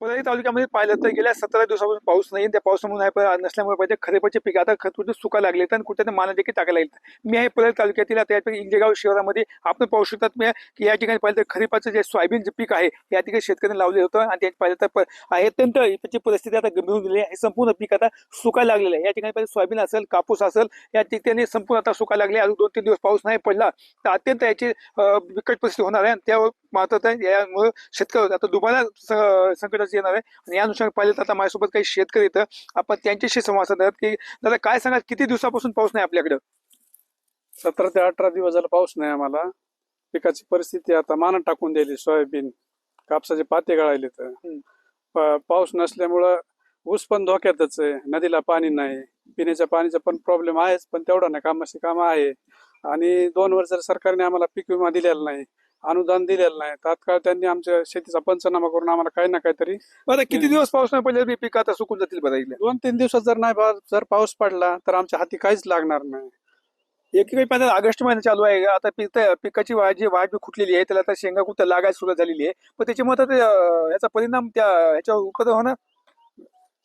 परळी तालुक्यामध्ये पाहिलं तर गेल्या 17 दिवसापासून पाऊस नाही. त्या पावसामुळे नसल्यामुळे पाहिजे खरीपाचे पीक आता कुठे सुका लागले आणि कुठे माल देखील टाकायला लागले. मी आहे परळी तालुक्यातील आता इंजेगाव शहरामध्ये आपण पाहू शकतात की या ठिकाणी पाहिलं तर खरीपाचं जे सोयाबीन जे पीक आहे या ठिकाणी शेतकऱ्यांनी लावले होतं आणि त्याची पाहिलं तर अत्यंत त्याची परिस्थिती आता गंभीर होऊन गेली आहे. हे संपूर्ण पीक आता सुकायला लागलेलं आहे. या ठिकाणी पाहिजे सोयाबीन असेल, कापूस असेल, या ठिकाणी संपूर्ण आता सुकायला लागले. अजून 2-3 दिवस पाऊस नाही पडला तर अत्यंत याची बिकट परिस्थिती होणार आहे आणि त्यावर महत्वाचं आहे. यामुळे शेतकरी आता दुबारा संकटात येणार आहे आणि या अनुषंगाने पाहिलं तर आता माझ्यासोबत काही शेतकरी येतं, आपण त्यांच्याशी संवाद साधतात की दादा काय सांगा, किती दिवसापासून पाऊस नाही आपल्याकडे? 17 ते 18 दिवस झाला पाऊस नाही आम्हाला. पिकाची परिस्थिती आता मानं टाकून दिली. सोयाबीन, कापसाचे पाते गळायले तर पाऊस नसल्यामुळं ऊस पण धोक्यातच आहे. नदीला पाणी नाही, पिण्याच्या पाण्याचा पण प्रॉब्लेम आहेच, पण तेवढा नाही. कामाची कामं आहे आणि 2 वर्ष जर सरकारने आम्हाला पीक विमा दिलेला नाही, अनुदान दिलेलं नाही, तात्काळ त्यांनी आमच्या शेतीचा पंचनामा करून आम्हाला काही ना काहीतरी. बरं, किती दिवस पाऊस नाही पडले पीक आता सुकून जातील बरं? 2-3 दिवसात जर पाऊस पडला तर आमच्या हाती काहीच लागणार नाही. एकीकडे पाहिजे ऑगस्ट महिना चालू आहे, आता पिकाची वाढ जी खुटलेली आहे, त्याला आता शेंगा कुठं लागायला सुरुवात झालेली आहे, पण त्याच्यामुळे आता याचा परिणाम त्या ह्याच्यावर उत्पादन होणार.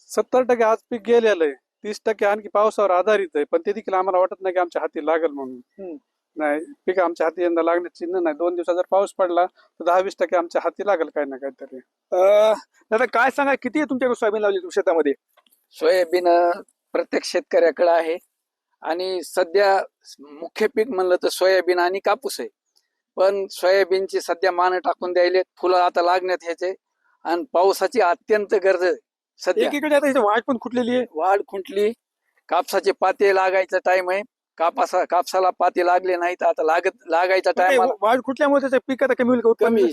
70% आज पीक गेलेलं आहे, 30% आणखी पावसावर आधारित आहे, पण ते देखील आम्हाला वाटत नाही की आमच्या हाती लागेल म्हणून. नाही, पीक आमच्या हाती यंदा लागण्याचं चिन्ह नाही. 2 दिवसात जर पाऊस पडला तर 10-20% आमच्या हाती लागेल काही ना काहीतरी. दादा काय सांगा, किती आहे तुमच्याकडे सोयाबीन लावली तुमच्या शेतामध्ये? सोयाबीन प्रत्येक शेतकऱ्याकडे आहे आणि सध्या मुख्य पीक म्हणलं तर सोयाबीन आणि कापूस आहे. पण सोयाबीनची सध्या मानं टाकून द्यायले, फुलं आता लागण्यात ह्याचे आणि पावसाची अत्यंत गरज आहे सध्या. एकीकडे आता याची वाढ पण खुटलेली आहे, वाढ खुंटली, कापसाचे पाते लागायचा टाइम आहे. कापसाला पाते लागले नाहीत, आता लागायचा टाइम. वाढ खुटल्यामुळे त्याचं पीक आता कमी होईल का? कमी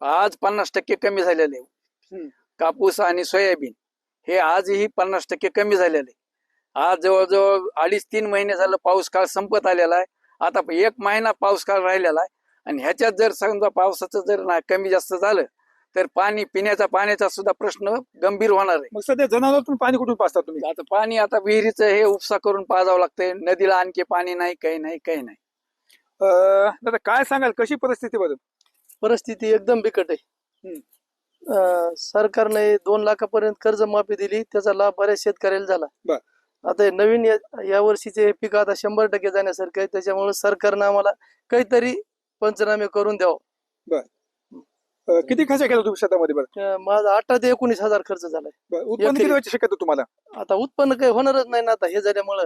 आज 50% कमी झालेले. कापूस आणि सोयाबीन हे आजही 50% कमी झालेले. आज जवळजवळ 2.5-3 महिने झालं पाऊस काळ संपत आलेला आहे. आता 1 महिना पाऊस काळ राहिलेला आहे आणि ह्याच्यात जर समजा पावसाचं जर कमी जास्त झालं तर पिण्याच्या पाण्याचा सुद्धा प्रश्न गंभीर होणार आहे. मग सध्या जनावरातून पाणी कुठून पाजता तुम्ही? आता पाणी आता विहिरीचं हे उपसा करून पाजावं लागतंय. नदीला आणखी पाणी नाही, काही नाही. दादा काय सांगाल, कशी परिस्थिती बदल? परिस्थिती एकदम बिकट आहे. सरकारने 2 लाखापर्यंत कर्जमाफी दिली, त्याचा लाभ बऱ्याच शेतकऱ्याला झाला. आता नवीन या वर्षीचे पीक आता 100% जाण्यासारखं आहे. त्याच्यामुळे सरकारनं आम्हाला काहीतरी पंचनामे करून द्यावं. किती खर्च केला तुम्ही शेतामध्ये? बरं, माझा 18 ते 19 हजार खर्च झालाय. उत्पन्न किती व्हायची शक्यता तुम्हाला? आता उत्पन्न काही होणारच नाही ना आता हे झाल्यामुळं.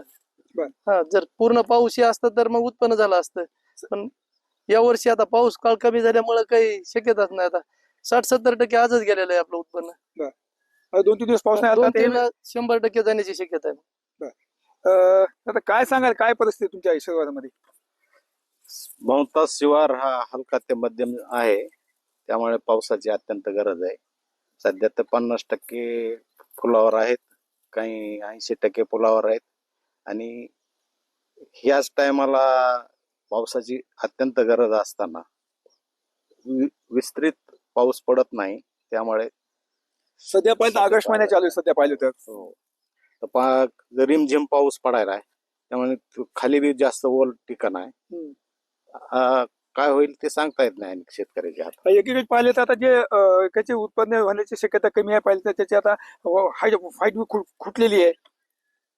हा, जर पूर्ण पाऊस हे असतं तर मग उत्पन्न झालं असतं, पण या वर्षी आता पाऊस काळ कमी झाल्यामुळे काही शक्यताच नाही. आता 60-70% आजच गेलेलं आहे आपलं उत्पन्न. 2-3 दिवस पाऊस नाही आता 100% जाण्याची शक्यता आहे. आता काय सांगाल, काय परिस्थिती तुमच्या शहरामध्ये? बहुतांश शिवार हा हलका ते मध्यम आहे, त्यामुळे पावसाची अत्यंत गरज आहे. सध्या तर 50% फुलावर आहेत, काही 80% फुलावर आहेत आणि ह्याच टायमाला पावसाची अत्यंत गरज असताना विस्तृत पाऊस पडत नाही. त्यामुळे सध्या पाहिलं ऑगस्ट महिना चालू आहे, सध्या पाहिलं तर रिमझिम पाऊस पडायला आहे, त्यामुळे खाली बी जास्त ओल ठिकाण आहे. काय होईल ते सांगता येत नाही शेतकऱ्याच्या हातात. एकीकडे पाहिले तर आता जे त्याचे उत्पन्न होण्याची शक्यता कमी आहे, पाहिजे तर त्याची आता हाईट खुटलेली आहे.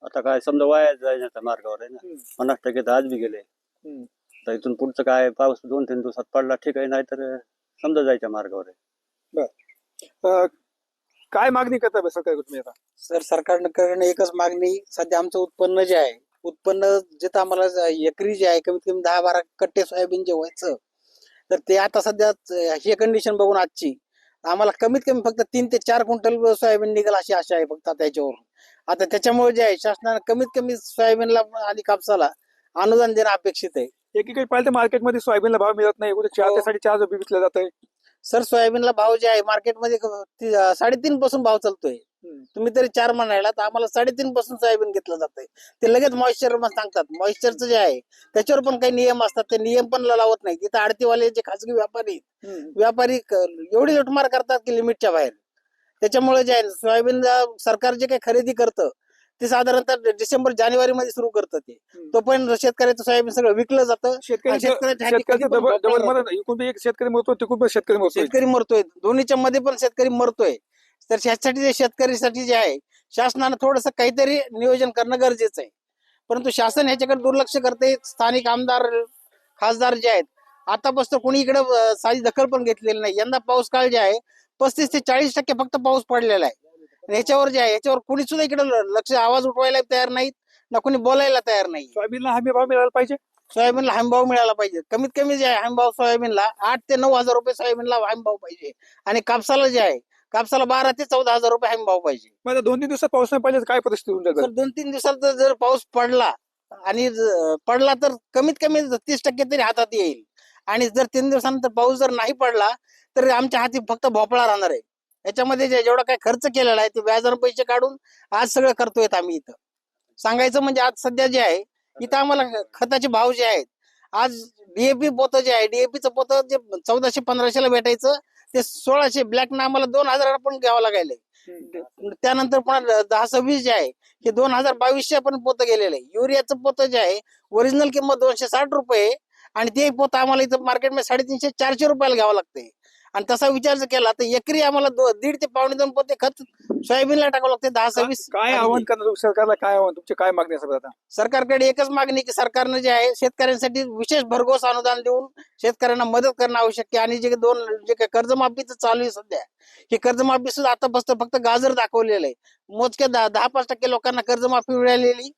आता काय समजा वाया जाण्याच्या मार्गावर आहे ना. 50% तर आज बी गेले. तर इथून पुढचं काय पाऊस 2-3 दिवसात पडला ठीक आहे, नाही तर समजा जायच्या मार्गावर आहे. काय मागणी करता सरकारकडे तुम्ही आता? सर, सरकारनं करणं एकच मागणी, सध्या आमचं उत्पन्न जे आहे, उत्पन्न जिथं आम्हाला एकरी जे आहे कमीत कमी 10-12 कट्टे सोयाबीन जे व्हायचं, तर ते आता सध्या ही कंडिशन बघून आजची आम्हाला कमीत कमी फक्त 3 ते 4 क्विंटल सोयाबीन निघेल अशी आशा आहे फक्त त्याच्यावरून. आता त्याच्यामुळे जे आहे शासनानं कमीत कमी सोयाबीनला आणि कापसाला अनुदान देणं अपेक्षित आहे. एकीकडे पाहिलं तर मार्केटमध्ये सोयाबीनला भाव मिळत नाही, 4 ते 4.5 विकलं जात आहे. सर, सोयाबीनला भाव जे आहे मार्केटमध्ये 3.5 पासून भाव चालतोय. तुम्ही तरी 4 म्हणायला, तर आम्हाला 3.5 पासून सोयाबीन घेतलं जातंय. ते लगेच मॉइश्चर सांगतात. मॉइश्चरचं जे आहे त्याच्यावर पण काही नियम असतात, ते नियम पण लावत नाही. तिथं आडतीवाले जे खासगी व्यापारी एवढी लुटमार करतात की लिमिटच्या बाहेर. त्याच्यामुळे जे आहे सोयाबीन सरकार जे काही खरेदी करतं ते साधारणतः डिसेंबर-जानेवारी मध्ये सुरू करतं. तोपर्यंत शेतकऱ्याचं सोयाबीन सगळं विकलं जातं. शेतकरी मरतोय, दोन्हीच्या मध्ये पण शेतकरी मरतोय. तर ह्यासाठी जे शेतकरीसाठी जे आहे शासनानं थोडंसं काहीतरी नियोजन करणं गरजेचं आहे. परंतु शासन ह्याच्याकडे दुर्लक्ष करते. स्थानिक आमदार खासदार जे आहेत आतापासून कोणी इकडे साधी दखल पण घेतलेली नाही. यंदा पाऊस काळ जे आहे 35 ते 40% फक्त पाऊस पडलेला आहे. आणि ह्याच्यावर जे आहे याच्यावर कोणी सुद्धा इकडे लक्ष आवाज उठवायला तयार नाहीत ना कोणी बोलायला तयार नाही. सोयाबीनला हमी भाव मिळाला पाहिजे. सोयाबीनला हमीभाव मिळाला पाहिजे. कमीत कमी जे आहे हमीभाव सोयाबीनला 8 ते 9 हजार रुपये सोयाबीनला हमीभाव पाहिजे. आणि कापसाला जे आहे कापसाला 12 ते 14 हजार रुपये हमीभाव पाहिजे. मग 2-3 दिवसात पाऊस नाही पाहिजे काय परिस्थिती होऊन जाईल? तर 2-3 दिवसात जर पाऊस पडला आणि पडला तर कमीत कमी 30% तरी हातात येईल. आणि जर 3 दिवसानंतर पाऊस जर नाही पडला तर आमच्या हाती फक्त भोपळा राहणार आहे. याच्यामध्ये जेवढा काय खर्च केलेला आहे ते व्याजाने पैसे काढून आज सगळं करतोय आम्ही इथं. सांगायचं म्हणजे आज सध्या जे आहे इथं आम्हाला खताचे भाव जे आहेत आज डीएपी पोतं जे आहे डीएपीचं पोतं जे 1400-1500 भेटायचं ते 1600 ब्लॅकनं आम्हाला 2000 पण घ्यावं लागायलंय. त्यानंतर पुन्हा 10-26 जे आहे हे 2000-2200 पण पोतं गेलेलं आहे. युरियाचं पोतं जे आहे ओरिजिनल किंमत 260 रुपये आणि ते पोतं आम्हाला इथं मार्केटमध्ये 350-400 रुपयाला घ्यावं लागतंय. आणि तसा विचार जर केला तर एकरी आम्हाला 1.5 ते 2.5 पोते खत सोयाबीनला टाकावं लागते. 10-26 काय आव्हान करणार सरकारला? काय आव्हान तुमचे काय मागणी असेल आता? सरकारकडे एकच मागणी की सरकारनं जे आहे शेतकऱ्यांसाठी विशेष भरघोस अनुदान देऊन शेतकऱ्यांना मदत करणं आवश्यक आहे. आणि जे काही कर्जमाफीचं चालू आहे सध्या ही कर्जमाफी सुद्धा आतापासून फक्त गाजर दाखवलेलं आहे. मोजक्या 10-5% लोकांना कर्जमाफी मिळालेली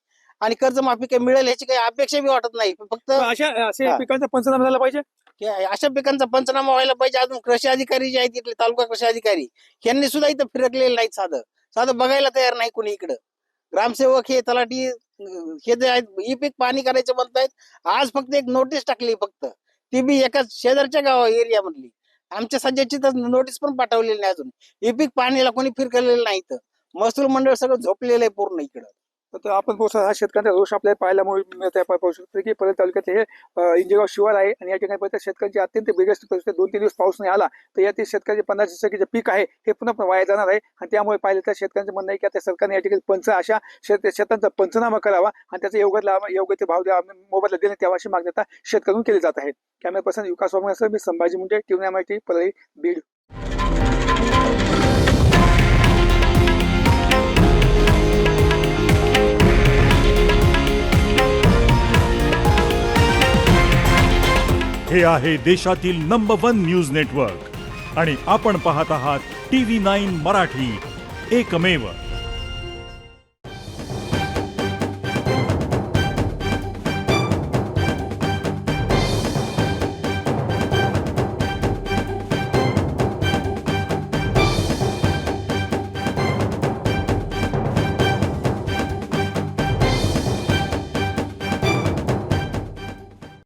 आणि कर्जमाफी काही मिळेल याची काही अपेक्षा बी वाटत नाही. फक्त अशा पिकांचा पंचनामा झाला पाहिजे. अशा पिकांचा पंचनामा व्हायला पाहिजे. अजून कृषी अधिकारी जे आहेत इथले तालुका कृषी अधिकारी यांनी सुद्धा इथं फिरकलेले नाहीत. साधं बघायला तयार नाही कोणी इकडं. ग्रामसेवक हे तलाठी हे जे आहेत ही पीक पाणी करायचं म्हणतायत. आज फक्त एक नोटीस टाकली फक्त ती बी एकाच शेजारच्या गाव एरिया मधली. आमच्या सध्याची तर नोटीस पण पाठवलेली नाही अजून. ही पीक पाणीला कोणी फिरकलेलं नाही. इथं महसूल मंडळ सगळं झोपलेलं आहे पूर्ण इकडं. तर आपण हा शेतकऱ्यांचा रोष आपल्याला पाहायला मिळत आहे. पाहू शकतो की परत तालुक्यात हे इंजेगाव शिवार आहे आणि या ठिकाणी परत शेतकऱ्यांची अत्यंत बिगस्त परिस्थिती. 2-3 दिवस पाऊस नाही आला तर यातील शेतकऱ्याचे 50% जे पीक आहे हे पुन्हा वाया जाणार आहे. आणि त्यामुळे पाहिलं तर शेतकऱ्यांचं म्हणणं आहे की आता सरकारने या ठिकाणी अशा शेतांचा पंचनामा करावा आणि त्याचा योग्य ते भाव द्यावा, मोबदला देण्यात यावा अशी मागणी आता शेतकऱ्यांकडून केली जात आहे. कॅमेरा पर्सन विकास स्वामी, मी संभाजी मुंडे, टीव्ही MIT, परळी, बीड. हे आहे देशातील नंबर 1 न्यूज नेटवर्क आणि आपण पाहत आहात TV9 मराठी, एकमेव.